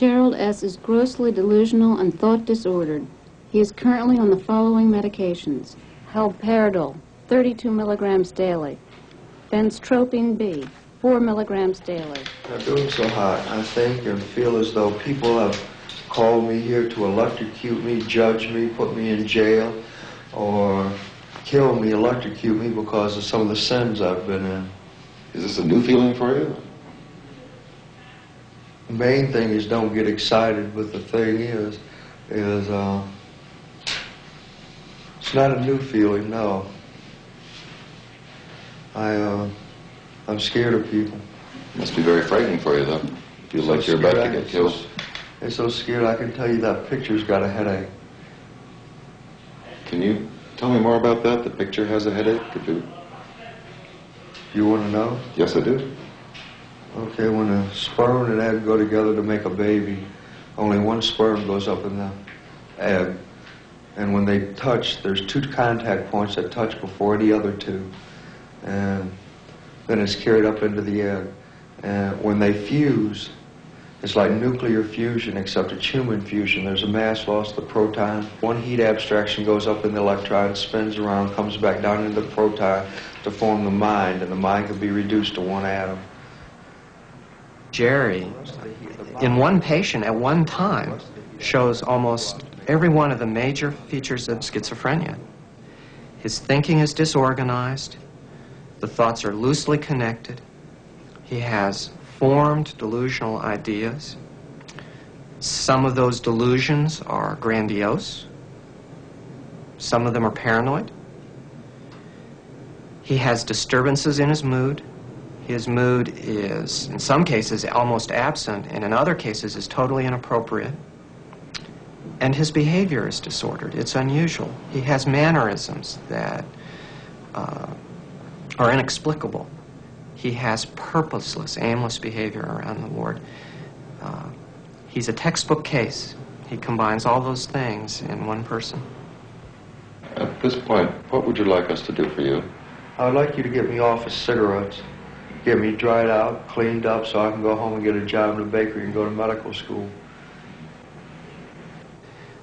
Gerald S. is grossly delusional and thought disordered. He is currently on the following medications: haloperidol, 32 milligrams daily; benztropine B, 4 milligrams daily. I'm doing so hot. I think and feel as though people have called me here to electrocute me, judge me, put me in jail, or kill me, electrocute me because of some of the sins I've been in. Is this a new feeling for you? The main thing is don't get excited, but the thing is it's not a new feeling, no. I'm scared of people. Must be very frightening for you, though. Feel like you're about to get killed. I'm so scared I can tell you that picture's got a headache. Can you tell me more about that? The picture has a headache, could you? You want to know? Yes, I do. Okay, when a sperm and an egg go together to make a baby, only one sperm goes up in the egg. And when they touch, there's 2 contact points that touch before the other 2. And then it's carried up into the egg. And when they fuse, it's like nuclear fusion, except it's human fusion. There's a mass loss of the proton. One heat abstraction goes up in the electron, spins around, comes back down into the proton to form the mind, and the mind can be reduced to 1 atom. Jerry, in one patient at one time, shows almost every one of the major features of schizophrenia. His thinking is disorganized. The thoughts are loosely connected. He has formed delusional ideas. Some of those delusions are grandiose. Some of them are paranoid. He has disturbances in his mood. His mood is, in some cases, almost absent, and in other cases is totally inappropriate. And his behavior is disordered. It's unusual. He has mannerisms that are inexplicable. He has purposeless, aimless behavior around the ward. He's a textbook case. He combines all those things in one person. At this point, what would you like us to do for you? I would like you to get me off of cigarettes, get me dried out, cleaned up, so I can go home and get a job in a bakery and go to medical school.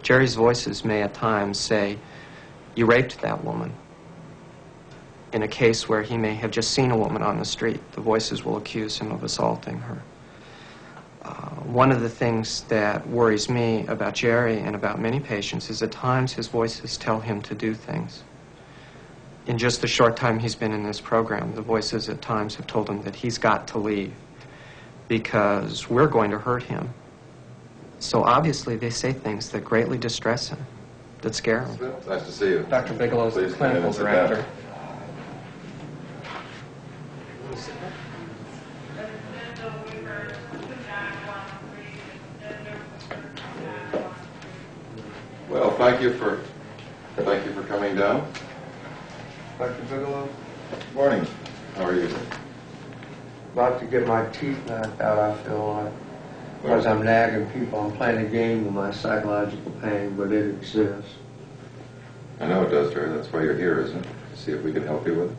Jerry's voices may at times say, "You raped that woman." In a case where he may have just seen a woman on the street, the voices will accuse him of assaulting her. One of the things that worries me about Jerry and about many patients is at times his voices tell him to do things. In just the short time he's been in this program, the voices at times have told him that he's got to leave because we're going to hurt him. So obviously they say things that greatly distress him, that scare him. It's nice to see you. Dr. Bigelow's the Please come in clinical and sit director. down. Well, thank you for coming down. Dr. Bigelow? Morning. How are you? About to get my teeth knocked out, I feel like. Because I'm nagging people. I'm playing a game with my psychological pain, but it exists. I know it does, Jerry. That's why you're here, isn't it? To see if we can help you with it.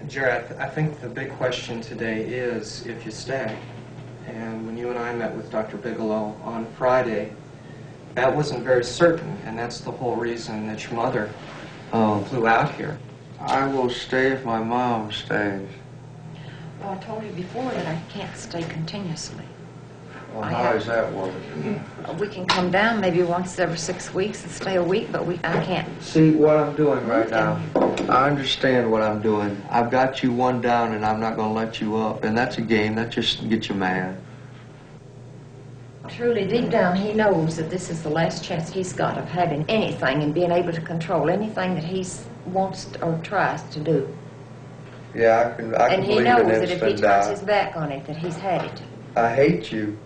Jerry, I think the big question today is if you stay. And when you and I met with Dr. Bigelow on Friday, that wasn't very certain, and that's the whole reason that your mother flew out here. I will stay if my mom stays. Well, I told you before that I can't stay continuously. Well, how does that work? We can come down maybe once every 6 weeks and stay a week, but I can't. See what I'm doing right now? I understand what I'm doing. I've got you one down and I'm not going to let you up. And that's a game. That just gets you mad. Truly, deep down, he knows that this is the last chance he's got of having anything and being able to control anything that he wants or tries to do. Yeah, I can And he believe knows in that if he instant turns die. his back on it, that he's had it. I hate you.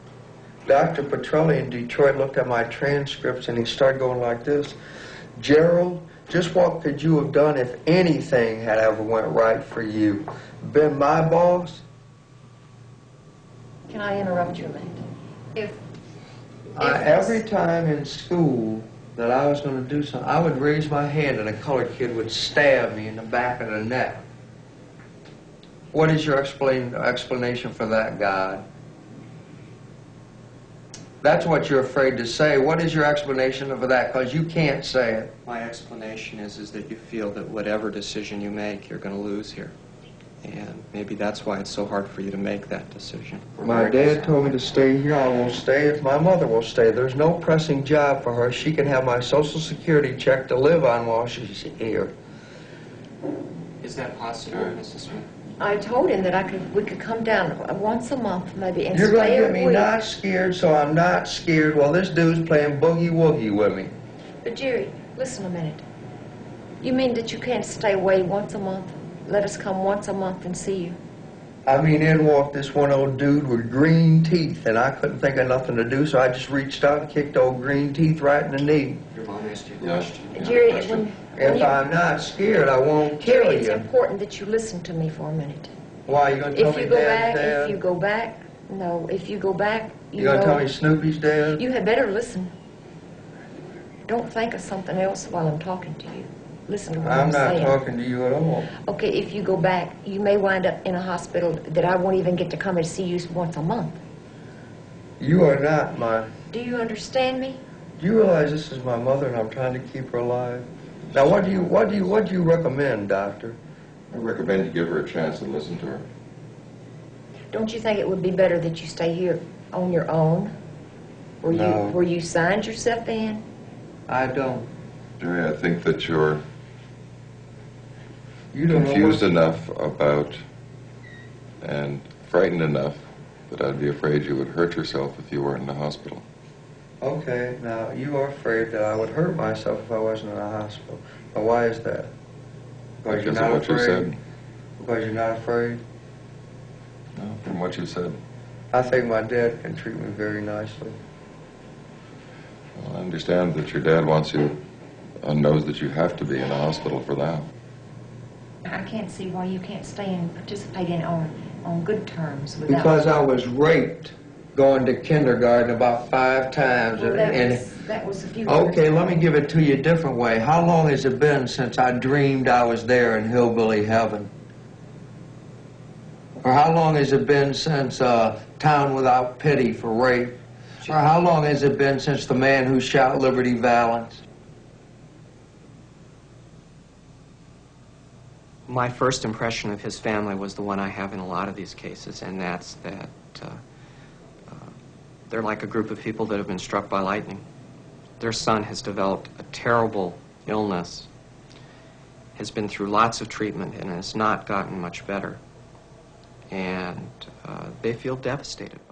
Dr. Petrelli in Detroit looked at my transcripts and he started going like this. Gerald, just what could you have done if anything had ever went right for you? Been my boss? Can I interrupt you a minute? If Every time in school that I was going to do something, I would raise my hand and a colored kid would stab me in the back of the neck. What is your explanation for that, God? That's what you're afraid to say. What is your explanation for that? Because you can't say it. My explanation is that you feel that whatever decision you make, you're going to lose here. And maybe that's why it's so hard for you to make that decision. My dad told me to stay here. I will stay if my mother will stay. There's no pressing job for her. She can have my Social Security check to live on while she's here. Is that possible, Mrs. Smith? I told him that we could come down once a month maybe and You're going stay to a get me week. not scared, so I'm not scared while this dude's playing boogie-woogie with me. But Jerry, listen a minute. You mean that you can't stay away once a month? Let us come once a month and see you? I mean, in walked this one old dude with green teeth, and I couldn't think of nothing to do, so I just reached out and kicked old green teeth right in the knee. Your mom asked you a Yeah. question. Jerry, when If you... I'm not scared, I won't kill Jerry, it's you. important that you listen to me for a minute. Why, you going to tell If me you go Dad's back, dead? if you go back, no, if you go back, You going to tell me Snoopy's dead? You had better listen. Don't think of something else while I'm talking to you. Listen to what I'm I'm not saying. talking to you at all. Okay, if you go back, you may wind up in a hospital that I won't even get to come and see you once a month. You are not my... Do you understand me? Do you realize this is my mother and I'm trying to keep her alive? Now, what do you recommend, doctor? I recommend you give her a chance and listen to her. Don't you think it would be better that you stay here on your own? No. Where you signed yourself in? I don't. Jerry, I think that you're You don't confused know enough about and frightened enough that I'd be afraid you would hurt yourself if you were in the hospital. Okay, now, you are afraid that I would hurt myself if I wasn't in a hospital. Now, why is that? Because you're Because of not what you afraid? said. Because you're not afraid? No, from what you said. I think my dad can treat me very nicely. Well, I understand that your dad wants you and knows that you have to be in a hospital for that. I can't see why you can't stay and participate in on good terms without... Because I was raped going to kindergarten about 5 times. Well, that was a few... Okay, let me give it to you a different way. How long has it been since I dreamed I was there in hillbilly heaven? Or how long has it been since Town Without Pity for rape? Or how long has it been since the man who shot Liberty Valance? My first impression of his family was the one I have in a lot of these cases, and that's that they're like a group of people that have been struck by lightning. Their son has developed a terrible illness, has been through lots of treatment, and has not gotten much better. And they feel devastated by it.